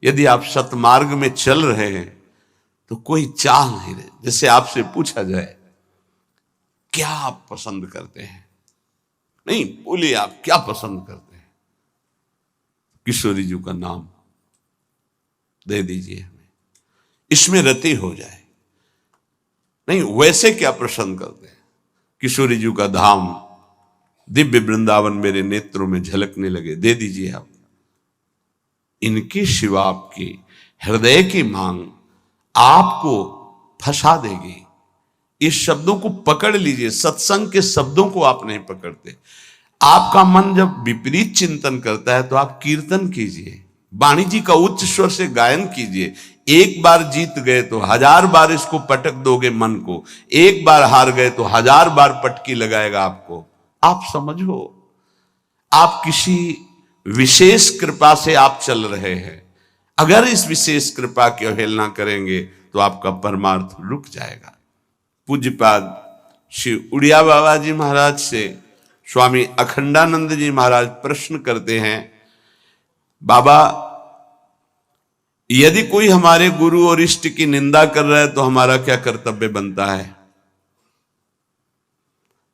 यदि आप सतमार्ग में चल रहे हैं तो कोई चाह नहीं रहे। जैसे आपसे पूछा जाए क्या आप पसंद करते हैं, नहीं बोलिए आप क्या पसंद करते हैं, किशोरी जी का नाम दे दीजिए हमें, इसमें रति हो जाए। नहीं वैसे क्या पसंद करते हैं, किशोरी जी का धाम दिव्य वृंदावन मेरे नेत्रों में झलकने लगे, दे दीजिए आप। इनकी शिवा आपकी हृदय की मांग आपको फंसा देगी। इस शब्दों को पकड़ लीजिए, सत्संग के शब्दों को आप नहीं पकड़ते। आपका मन जब विपरीत चिंतन करता है तो आप कीर्तन कीजिए, वाणी जी का उच्च स्वर से गायन कीजिए। एक बार जीत गए तो 1000 बार इसको पटक दोगे मन को, एक बार हार गए तो 1000 बार पटकी लगाएगा आपको। आप समझो, आप किसी विशेष कृपा से आप चल रहे हैं। अगर इस विशेष कृपा की अवहेलना करेंगे तो आपका परमार्थ रुक जाएगा। पूज्यपाद श्री उड़िया बाबा जी महाराज से स्वामी अखंडानंद जी महाराज प्रश्न करते हैं, बाबा यदि कोई हमारे गुरु और इष्ट की निंदा कर रहा है तो हमारा क्या कर्तव्य बनता है?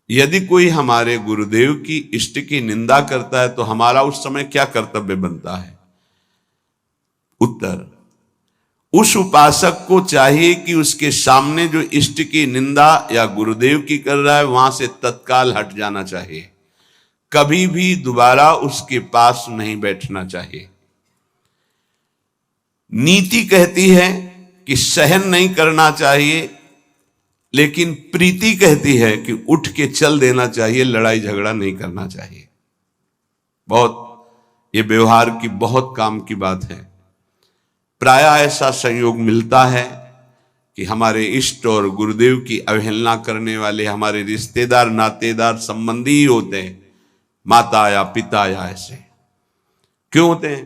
यदि कोई हमारे गुरुदेव की इष्ट की निंदा करता है तो हमारा उस समय क्या कर्तव्य बनता है? उत्तर, उस उपासक को चाहिए कि उसके सामने जो इष्ट की निंदा या गुरुदेव की कर रहा है वहां से तत्काल हट जाना चाहिए, कभी भी दोबारा उसके पास नहीं बैठना चाहिए। नीति कहती है कि सहन नहीं करना चाहिए, लेकिन प्रीति कहती है कि उठ के चल देना चाहिए, लड़ाई झगड़ा नहीं करना चाहिए। बहुत ये व्यवहार की बहुत काम की बात है। प्राय ऐसा संयोग मिलता है कि हमारे इष्ट और गुरुदेव की अवहेलना करने वाले हमारे रिश्तेदार नातेदार संबंधी ही होते हैं, माता या पिता या ऐसे। क्यों होते हैं?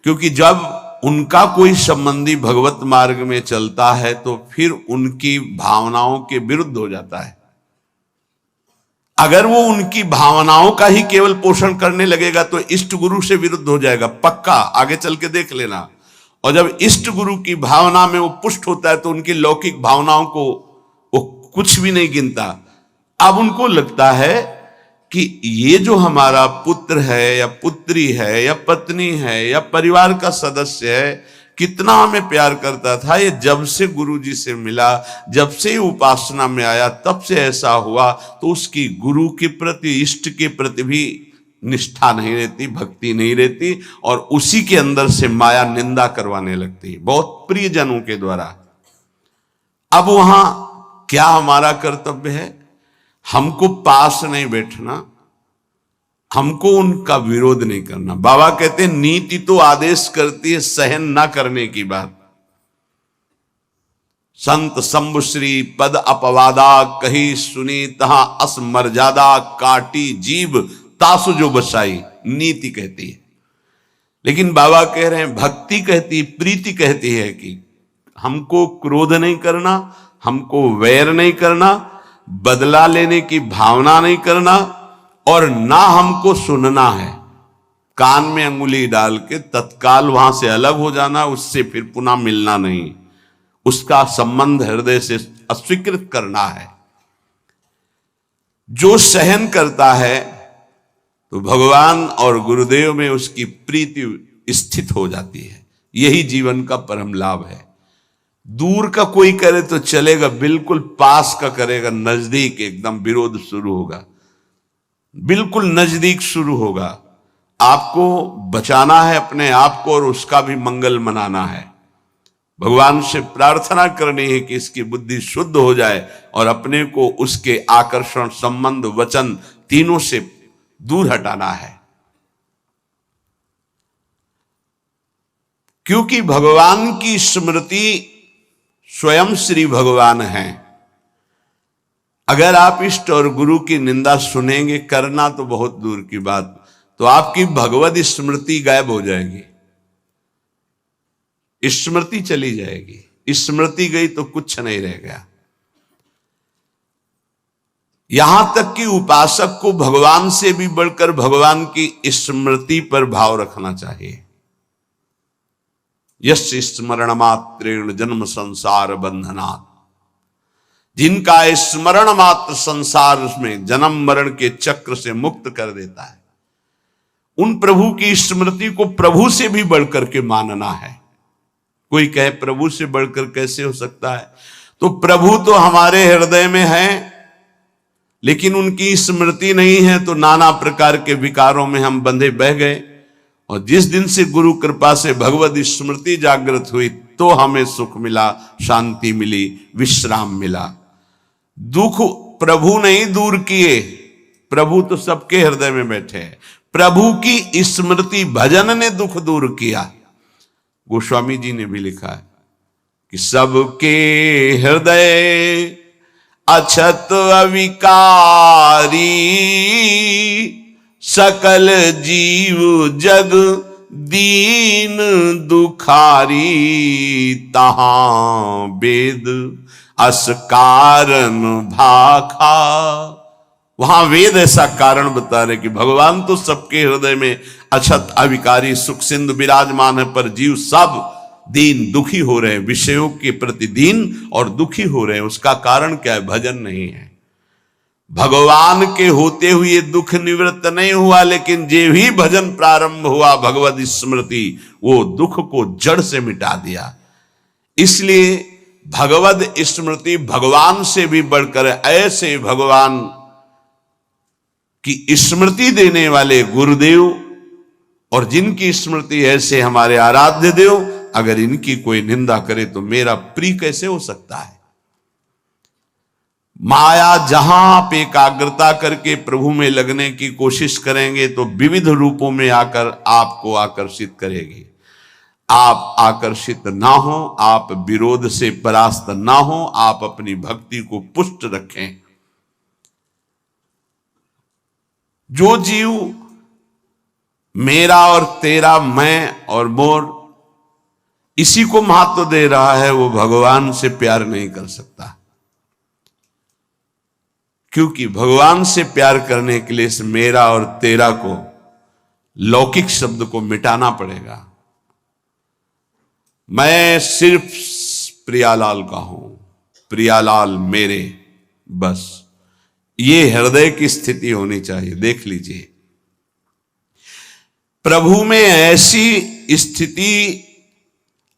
क्योंकि जब उनका कोई संबंधी भगवत मार्ग में चलता है तो फिर उनकी भावनाओं के विरुद्ध हो जाता है। अगर वो उनकी भावनाओं का ही केवल पोषण करने लगेगा तो इष्ट गुरु से विरुद्ध हो जाएगा, पक्का, आगे चल के देख लेना। और जब इष्ट गुरु की भावना में वो पुष्ट होता है तो उनकी लौकिक भावनाओं को वो कुछ भी नहीं गिनता। अब उनको लगता है कि ये जो हमारा पुत्र है या पुत्री है या पत्नी है या परिवार का सदस्य है, कितना हमें प्यार करता था, ये जब से गुरुजी से मिला, जब से उपासना में आया, तब से ऐसा हुआ। तो उसकी गुरु के प्रति, इष्ट के प्रति भी निष्ठा नहीं रहती, भक्ति नहीं रहती, और उसी के अंदर से माया निंदा करवाने लगती है बहुत प्रियजनों के द्वारा। अब वहां क्या हमारा कर्तव्य है? हमको पास नहीं बैठना, हमको उनका विरोध नहीं करना। बाबा कहते हैं नीति तो आदेश करती है सहन ना करने की बात। संत शंभुश्री पद अपवादा कही सुनी तहां अस मर्यादा काटी जीव तासु जो बसाई, नीति कहती है। लेकिन बाबा कह रहे हैं भक्ति कहती, प्रीति कहती है कि हमको क्रोध नहीं करना, हमको वैर नहीं करना, बदला लेने की भावना नहीं करना, और ना हमको सुनना है। कान में अंगुली डाल के तत्काल वहां से अलग हो जाना, उससे फिर पुनः मिलना नहीं, उसका संबंध हृदय से अस्वीकृत करना है। जो सहन करता है तो भगवान और गुरुदेव में उसकी प्रीति स्थित हो जाती है। यही जीवन का परम लाभ है। दूर का कोई करे तो चलेगा, बिल्कुल पास का करेगा, नजदीक एकदम विरोध शुरू होगा, बिल्कुल नजदीक शुरू होगा। आपको बचाना है अपने आप को और उसका भी मंगल मनाना है। भगवान से प्रार्थना करनी है कि इसकी बुद्धि शुद्ध हो जाए और अपने को उसके आकर्षण, संबंध, वचन तीनों से दूर हटाना है। क्योंकि भगवान की स्मृति स्वयं श्री भगवान है। अगर आप इष्ट और गुरु की निंदा सुनेंगे, करना तो बहुत दूर की बात, तो आपकी भगवत स्मृति गायब हो जाएगी, स्मृति चली जाएगी। स्मृति गई तो कुछ नहीं रह गया। यहां तक कि उपासक को भगवान से भी बढ़कर भगवान की स्मृति पर भाव रखना चाहिए। यस्य स्मरण मात्रेण जन्म संसार बंधनात्, जिनका स्मरण मात्र संसार में जन्म मरण के चक्र से मुक्त कर देता है, उन प्रभु की स्मृति को प्रभु से भी बढ़कर के मानना है। कोई कहे प्रभु से बढ़कर कैसे हो सकता है? तो प्रभु तो हमारे हृदय में है, लेकिन उनकी स्मृति नहीं है, तो नाना प्रकार के विकारों में हम बंधे बह गए। और जिस दिन से गुरु कृपा से भगवत स्मृति जागृत हुई, तो हमें सुख मिला, शांति मिली, विश्राम मिला। दुख प्रभु नहीं दूर किए, प्रभु तो सबके हृदय में बैठे हैं। प्रभु की स्मृति भजन ने दुख दूर किया। गोस्वामी जी ने भी लिखा है कि सबके हृदय अछत अविकारी, सकल जीव जग दीन दुखारी, तहां वेद अस कारण भाखा। वहां वेद ऐसा कारण बता रहे कि भगवान तो सबके हृदय में अछत अविकारी सुख सिंधु विराजमान है, पर जीव सब दीन दुखी हो रहे हैं, विषयों के प्रति दीन और दुखी हो रहे हैं। उसका कारण क्या है? भजन नहीं है। भगवान के होते हुए दुख निवृत्त नहीं हुआ, लेकिन जे भी भजन प्रारंभ हुआ भगवत स्मृति, वो दुख को जड़ से मिटा दिया। इसलिए भगवत स्मृति भगवान से भी बढ़कर, ऐसे भगवान की स्मृति देने वाले गुरुदेव और जिनकी स्मृति ऐसे हमारे आराध्य देव, अगर इनकी कोई निंदा करे तो मेरा प्रिय कैसे हो सकता है? माया जहां आप एकाग्रता करके प्रभु में लगने की कोशिश करेंगे तो विविध रूपों में आकर आपको आकर्षित करेगी। आप आकर्षित ना हो, आप विरोध से परास्त ना हो, आप अपनी भक्ति को पुष्ट रखें। जो जीव मेरा और तेरा, मैं और मोर, इसी को महत्व दे रहा है, वो भगवान से प्यार नहीं कर सकता। क्योंकि भगवान से प्यार करने के लिए इस मेरा और तेरा को, लौकिक शब्द को मिटाना पड़ेगा। मैं सिर्फ प्रियालाल का हूं, प्रियालाल मेरे, बस ये हृदय की स्थिति होनी चाहिए। देख लीजिए, प्रभु में ऐसी स्थिति,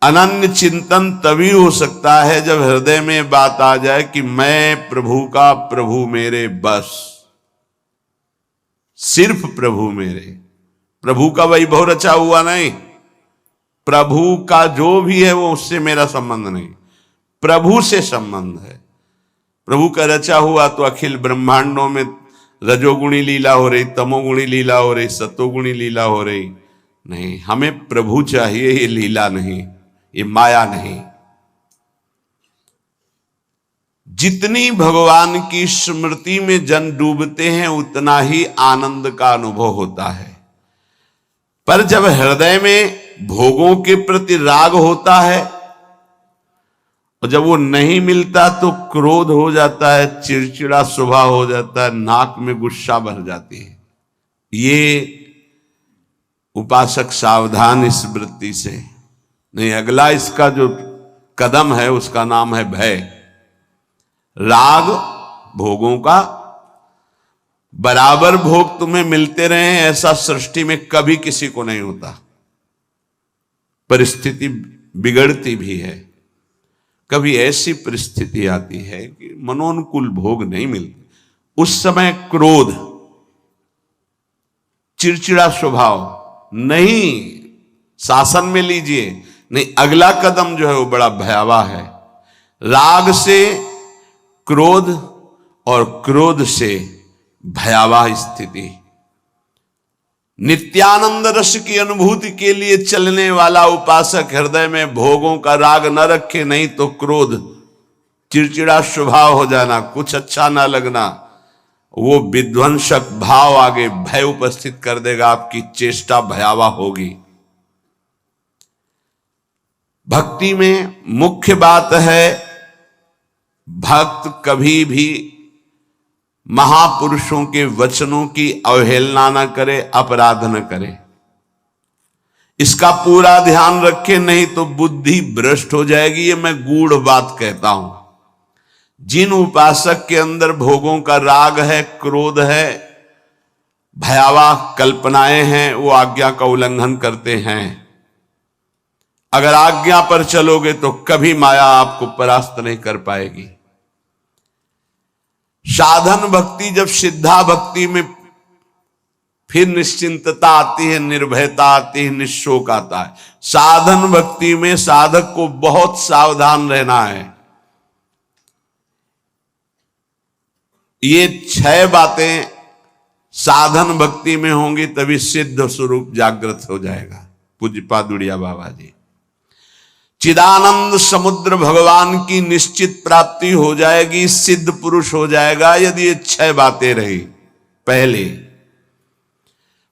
अनन्य चिंतन तभी हो सकता है जब हृदय में बात आ जाए कि मैं प्रभु का, प्रभु मेरे, बस सिर्फ प्रभु मेरे। प्रभु का वैभव रचा हुआ नहीं, प्रभु का जो भी है वो उससे मेरा संबंध नहीं, प्रभु से संबंध है। प्रभु का रचा हुआ तो अखिल ब्रह्मांडों में रजोगुणी लीला हो रही, तमोगुणी लीला हो रही, सतोगुणी लीला हो रही, नहीं, हमें प्रभु चाहिए, ये लीला नहीं, ये माया नहीं। जितनी भगवान की स्मृति में जन डूबते हैं उतना ही आनंद का अनुभव होता है। पर जब हृदय में भोगों के प्रति राग होता है और जब वो नहीं मिलता तो क्रोध हो जाता है, चिड़चिड़ा स्वभाव हो जाता है, नाक में गुस्सा भर जाती है। ये उपासक सावधान इस वृत्ति से नहीं। अगला इसका जो कदम है उसका नाम है भय। राग भोगों का, बराबर भोग तुम्हें मिलते रहे ऐसा सृष्टि में कभी किसी को नहीं होता। परिस्थिति बिगड़ती भी है, कभी ऐसी परिस्थिति आती है कि मनोनुकूल भोग नहीं मिलते, उस समय क्रोध, चिड़चिड़ा स्वभाव नहीं, शासन में लीजिए, नहीं, अगला कदम जो है वो बड़ा भयावह है। राग से क्रोध और क्रोध से भयावह स्थिति। नित्यानंद रस की अनुभूति के लिए चलने वाला उपासक हृदय में भोगों का राग न रखे, नहीं तो क्रोध, चिड़चिड़ा स्वभाव हो जाना, कुछ अच्छा ना लगना, वो विध्वंसक भाव आगे भय उपस्थित कर देगा, आपकी चेष्टा भयावह होगी। भक्ति में मुख्य बात है, भक्त कभी भी महापुरुषों के वचनों की अवहेलना न करे, अपराध न करे। इसका पूरा ध्यान रखें, नहीं तो बुद्धि भ्रष्ट हो जाएगी। ये मैं गूढ़ बात कहता हूं। जिन उपासक के अंदर भोगों का राग है, क्रोध है, भयावह कल्पनाएं हैं, वो आज्ञा का उल्लंघन करते हैं। अगर आज्ञा पर चलोगे तो कभी माया आपको परास्त नहीं कर पाएगी। साधन भक्ति, जब सिद्धा भक्ति में फिर निश्चिंतता आती है, निर्भयता आती है, निशोक आता है। साधन भक्ति में साधक को बहुत सावधान रहना है। ये 6 बातें साधन भक्ति में होंगी, तभी सिद्ध स्वरूप जागृत हो जाएगा। पूज्यपाद उड़िया बाबा जी, चिदानंद समुद्र भगवान की निश्चित प्राप्ति हो जाएगी, सिद्ध पुरुष हो जाएगा यदि ये 6 बातें रही। पहले,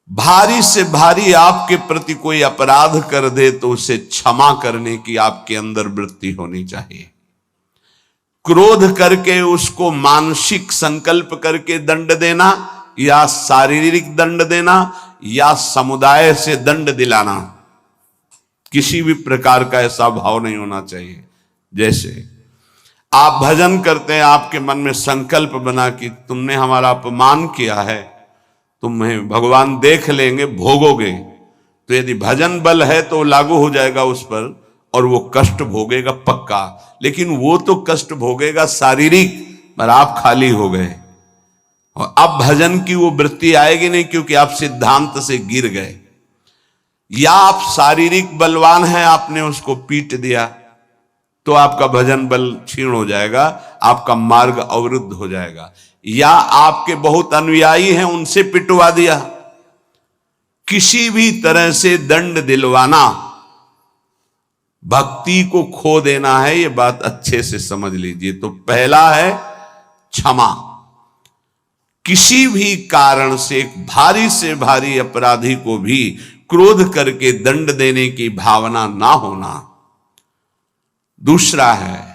भारी से भारी आपके प्रति कोई अपराध कर दे तो उसे क्षमा करने की आपके अंदर वृत्ति होनी चाहिए। क्रोध करके उसको मानसिक संकल्प करके दंड देना, या शारीरिक दंड देना, या समुदाय से दंड दिलाना, किसी भी प्रकार का ऐसा भाव नहीं होना चाहिए। जैसे आप भजन करते हैं, आपके मन में संकल्प बना कि तुमने हमारा अपमान किया है, तुम्हें भगवान देख लेंगे, भोगोगे, तो यदि भजन बल है तो लागू हो जाएगा उस पर और वो कष्ट भोगेगा पक्का। लेकिन वो तो कष्ट भोगेगा शारीरिक, पर आप खाली हो गए और अब भजन की वो वृत्ति आएगी नहीं, क्योंकि आप सिद्धांत से गिर गए। या आप शारीरिक बलवान हैं, आपने उसको पीट दिया तो आपका भजन बल क्षीण हो जाएगा, आपका मार्ग अवरुद्ध हो जाएगा। या आपके बहुत अनुयायी हैं, उनसे पिटवा दिया। किसी भी तरह से दंड दिलवाना भक्ति को खो देना है, ये बात अच्छे से समझ लीजिए। तो पहला है क्षमा। किसी भी कारण से एक भारी से भारी अपराधी को भी क्रोध करके दंड देने की भावना ना होना। दूसरा है,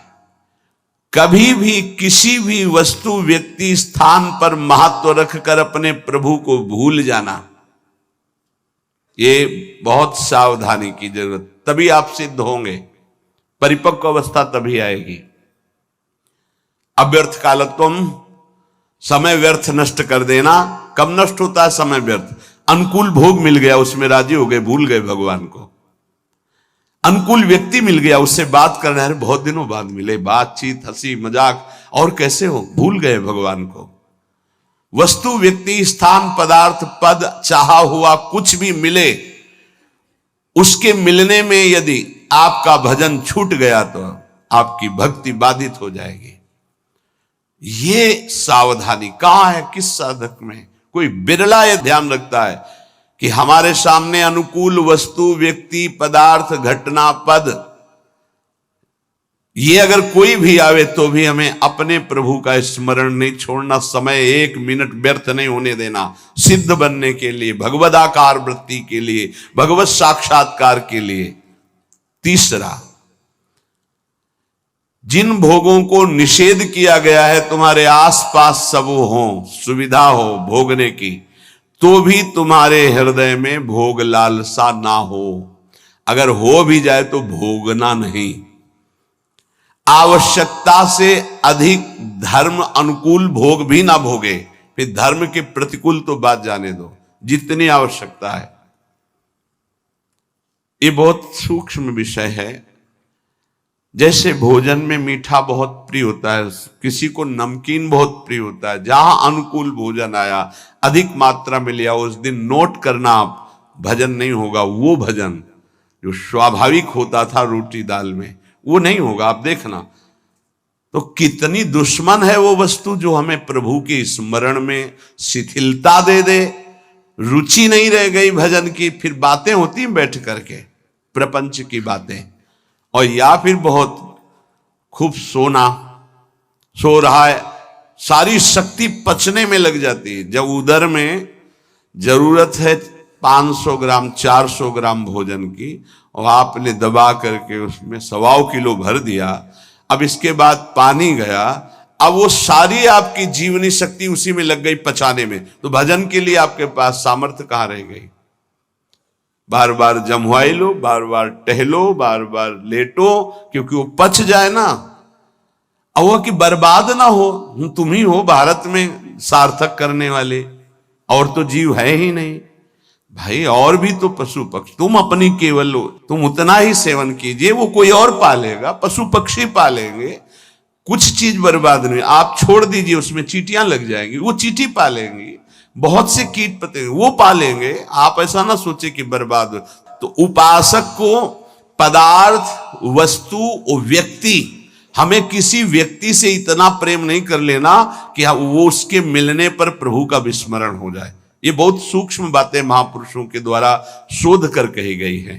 कभी भी किसी भी वस्तु, व्यक्ति, स्थान पर महत्व रखकर अपने प्रभु को भूल जाना, ये बहुत सावधानी की जरूरत। तभी आप सिद्ध होंगे, परिपक्व अवस्था तभी आएगी। अव्यर्थ कालत्वम, समय व्यर्थ नष्ट कर देना। कब नष्ट होता है समय व्यर्थ? अनुकूल भोग मिल गया, उसमें राजी हो गए, भूल गए भगवान को। अनुकूल व्यक्ति मिल गया, उससे बात करना है, बहुत दिनों बाद मिले, बातचीत, हंसी मजाक, और कैसे हो, भूल गए भगवान को। वस्तु, व्यक्ति, स्थान, पदार्थ, पद, चाहा हुआ कुछ भी मिले, उसके मिलने में यदि आपका भजन छूट गया तो आपकी भक्ति बाधित हो जाएगी। ये सावधानी कहां है, किस साधक में? कोई बिरला ये ध्यान रखता है कि हमारे सामने अनुकूल वस्तु, व्यक्ति, पदार्थ, घटना, पद, ये अगर कोई भी आवे तो भी हमें अपने प्रभु का स्मरण नहीं छोड़ना। समय 1 मिनट व्यर्थ नहीं होने देना, सिद्ध बनने के लिए, भगवदाकार वृत्ति के लिए, भगवत साक्षात्कार के लिए। तीसरा, जिन भोगों को निषेध किया गया है, तुम्हारे आसपास सब हो, सुविधा हो भोगने की, तो भी तुम्हारे हृदय में भोग लालसा ना हो। अगर हो भी जाए तो भोगना नहीं। आवश्यकता से अधिक धर्म अनुकूल भोग भी ना भोगे, फिर धर्म के प्रतिकूल तो बात जाने दो, जितनी आवश्यकता है। ये बहुत सूक्ष्म विषय है। जैसे भोजन में मीठा बहुत प्रिय होता है, किसी को नमकीन बहुत प्रिय होता है। जहां अनुकूल भोजन आया, अधिक मात्रा में लिया, उस दिन नोट करना, आप भजन नहीं होगा। वो भजन जो स्वाभाविक होता था रोटी दाल में, वो नहीं होगा, आप देखना। तो कितनी दुश्मन है वो वस्तु जो हमें प्रभु के स्मरण में शिथिलता दे दे। रुचि नहीं रह गई भजन की, फिर बातें होती हैं बैठ करके, प्रपंच की बातें, और या फिर बहुत खूब सोना, सो रहा है, सारी शक्ति पचने में लग जाती है। जब उदर में जरूरत है 500 ग्राम 400 ग्राम भोजन की, और आपने दबा करके उसमें 1.25 किलो भर दिया, अब इसके बाद पानी गया, अब वो सारी आपकी जीवनी शक्ति उसी में लग गई पचाने में, तो भजन के लिए आपके पास सामर्थ्य कहां रह गई? बार बार जमवाई लो, बार बार टहलो, बार बार लेटो, क्योंकि वो पच जाए ना, और वो कि बर्बाद ना हो। तुम ही हो भारत में सार्थक करने वाले, और तो जीव है ही नहीं भाई। और भी तो पशु पक्षी, तुम अपनी केवल लो, तुम उतना ही सेवन कीजिए, वो कोई और पालेगा, पशु पक्षी पालेंगे, कुछ चीज बर्बाद नहीं। आप छोड़ दीजिए, उसमें चींटियां लग जाएंगी, वो चींटी पालेंगी, बहुत से कीट पतंगे वो पालेंगे। आप ऐसा ना सोचे कि बर्बाद हो। तो उपासक को पदार्थ, वस्तु और व्यक्ति, हमें किसी व्यक्ति से इतना प्रेम नहीं कर लेना कि वो उसके मिलने पर प्रभु का विस्मरण हो जाए। ये बहुत सूक्ष्म बातें महापुरुषों के द्वारा शोध कर कही गई हैं।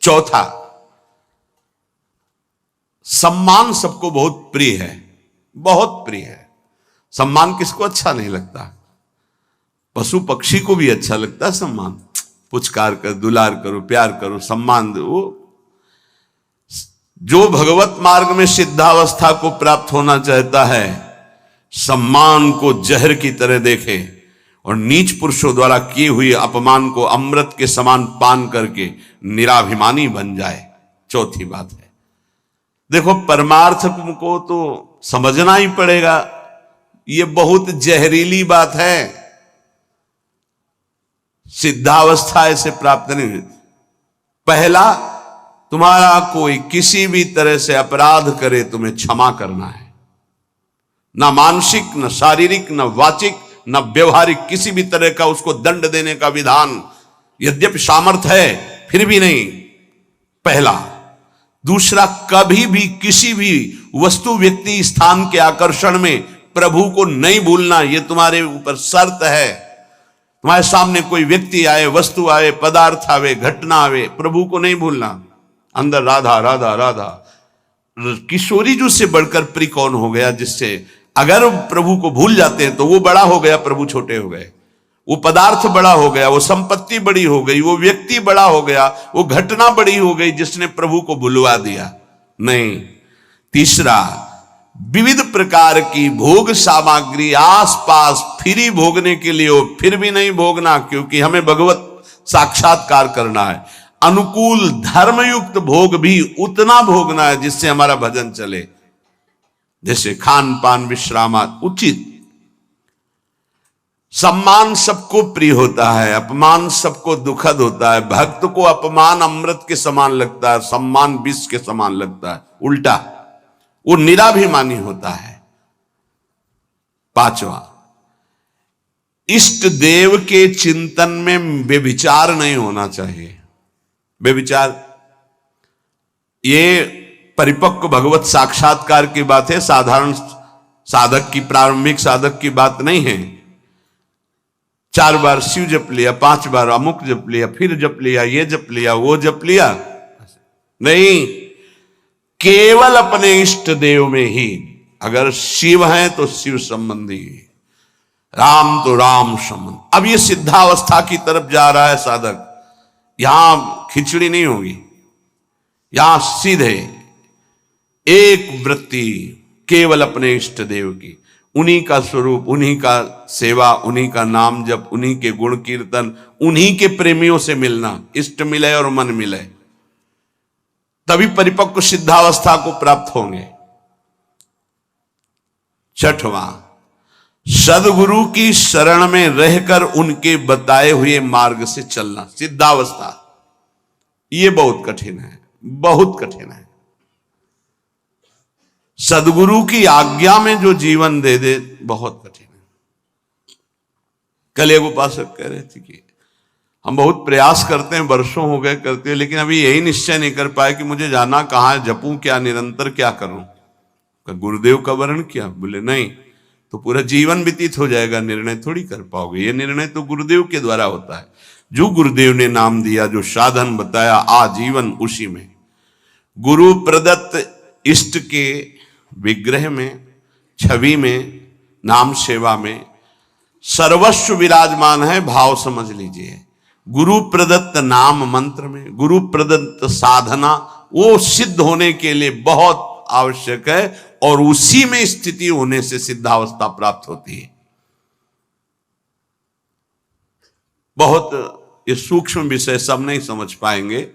चौथा, सम्मान सबको बहुत प्रिय है, बहुत प्रिय है। सम्मान किसको अच्छा नहीं लगता? पशु पक्षी को भी अच्छा लगता है सम्मान। पुचकार कर, दुलार करो, प्यार करो, सम्मान दो। जो भगवत मार्ग में सिद्धावस्था को प्राप्त होना चाहता है, सम्मान को जहर की तरह देखे और नीच पुरुषों द्वारा किए हुए अपमान को अमृत के समान पान करके निराभिमानी बन जाए। चौथी बात है, देखो परमार्थ को तो समझना ही पड़ेगा, ये बहुत जहरीली बात है। सिद्धावस्था ऐसे प्राप्त नहीं हुई। पहला, तुम्हारा कोई किसी भी तरह से अपराध करे, तुम्हें क्षमा करना है। ना मानसिक, न शारीरिक, न वाचिक, न व्यवहारिक, किसी भी तरह का उसको दंड देने का विधान यद्यपि सामर्थ है फिर भी नहीं, पहला। दूसरा, कभी भी किसी भी वस्तु, व्यक्ति, स्थान के आकर्षण में प्रभु को नहीं भूलना, यह तुम्हारे ऊपर शर्त है। तुम्हारे सामने कोई व्यक्ति आए, वस्तु आए, पदार्थ आवे, घटना आवे, प्रभु को नहीं भूलना। अंदर राधा राधा राधा, किशोरी जी से बढ़कर प्रिय कौन हो गया, जिससे अगर प्रभु को भूल जाते हैं तो वो बड़ा हो गया, प्रभु छोटे हो गए। वो पदार्थ बड़ा हो गया, वो संपत्ति बड़ी हो गई, वो व्यक्ति बड़ा हो गया, वो घटना बड़ी हो गई जिसने प्रभु को भुलवा दिया। नहीं। तीसरा, विविध प्रकार की भोग सामग्री आसपास फ्री भोगने के लिए हो, फिर भी नहीं भोगना, क्योंकि हमें भगवत साक्षात्कार करना है। अनुकूल धर्मयुक्त भोग भी उतना भोगना है जिससे हमारा भजन चले, जैसे खान पान, विश्राम उचित। सम्मान सबको प्रिय होता है, अपमान सबको दुखद होता है। भक्त को अपमान अमृत के समान लगता है, सम्मान विष के समान लगता है, उल्टा, वो निराभिमानी होता है। पांचवा, इष्ट देव के चिंतन में व्यभिचार नहीं होना चाहिए। व्यभिचार ये परिपक्व भगवत साक्षात्कार की बात है, साधारण साधक की, प्रारंभिक साधक की बात नहीं है। 4 बार शिव जप लिया, 5 बार अमुक जप लिया, फिर जप लिया, ये जप लिया, वो जप लिया, नहीं। केवल अपने इष्ट देव में ही, अगर शिव है तो शिव संबंधी, राम तो राम संबंधी। अब ये सिद्धावस्था की तरफ जा रहा है साधक। यहां खिचड़ी नहीं होगी, यहां सीधे एक वृत्ति केवल अपने इष्ट देव की, उन्हीं का स्वरूप, उन्हीं का सेवा, उन्हीं का नाम जप, उन्हीं के गुण कीर्तन, उन्हीं के प्रेमियों से मिलना। इष्ट मिले और मन मिले, तभी परिपक्व सिद्धावस्था को प्राप्त होंगे। छठवां, सदगुरु की शरण में रहकर उनके बताए हुए मार्ग से चलना। सिद्धावस्था ये बहुत कठिन है, बहुत कठिन है। सदगुरु की आज्ञा में जो जीवन दे दे, बहुत कठिन है। कल एक उपासक कह रहे थे कि हम बहुत प्रयास करते हैं, वर्षों हो गए करते हैं, लेकिन अभी यही निश्चय नहीं कर पाए कि मुझे जाना कहाँ है, जपूं क्या, निरंतर क्या करूं। गुरुदेव का वर्ण किया? बोले नहीं, तो पूरा जीवन व्यतीत हो जाएगा, निर्णय थोड़ी कर पाओगे। ये निर्णय तो गुरुदेव के द्वारा होता है। जो गुरुदेव ने नाम दिया, जो साधन बताया, आजीवन उसी में। गुरु प्रदत्त इष्ट के विग्रह में, छवि में, नाम सेवा में सर्वस्व विराजमान है, भाव समझ लीजिए। गुरु प्रदत्त नाम मंत्र में, गुरु प्रदत्त साधना, वो सिद्ध होने के लिए बहुत आवश्यक है, और उसी में स्थिति होने से सिद्धावस्था प्राप्त होती है। बहुत ये सूक्ष्म विषय सब नहीं समझ पाएंगे।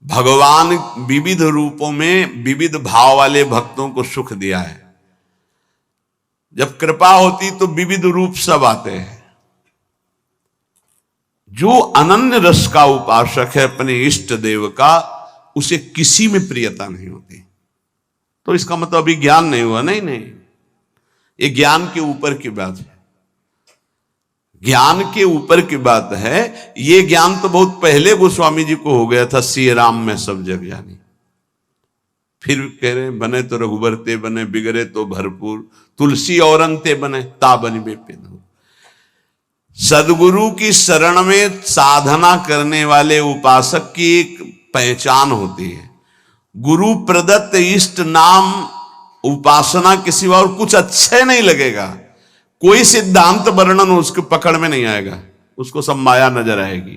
भगवान विविध रूपों में विविध भाव वाले भक्तों को सुख दिया है। जब कृपा होती तो विविध रूप सब आते हैं। जो अनन्य रस का उपासक है अपने इष्ट देव का, उसे किसी में प्रियता नहीं होती। तो इसका मतलब अभी ज्ञान नहीं हुआ, नहीं नहीं, ये ज्ञान के ऊपर की बात है, ज्ञान के ऊपर की बात है। ये ज्ञान तो बहुत पहले गोस्वामी जी को हो गया था, श्री राम में सब जग जानी। फिर कह रहे बने तो रघुबर ते बने, बिगड़े तो भरपूर, तुलसी और अंते बने ता बनी बेपेद। सदगुरु की शरण में साधना करने वाले उपासक की एक पहचान होती है। गुरु प्रदत्त इष्ट नाम उपासना के सिवा और कुछ अच्छे नहीं लगेगा। कोई सिद्धांत वर्णन उसके पकड़ में नहीं आएगा, उसको सब माया नजर आएगी।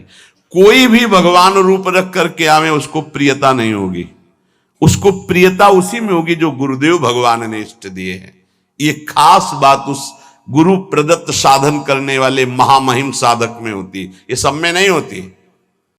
कोई भी भगवान रूप रख करके आवे, उसको प्रियता नहीं होगी। उसको प्रियता उसी में होगी जो गुरुदेव भगवान ने इष्ट दिए हैं। ये खास बात उस गुरु प्रदत्त साधन करने वाले महामहिम साधक में होती, ये सब में नहीं होती।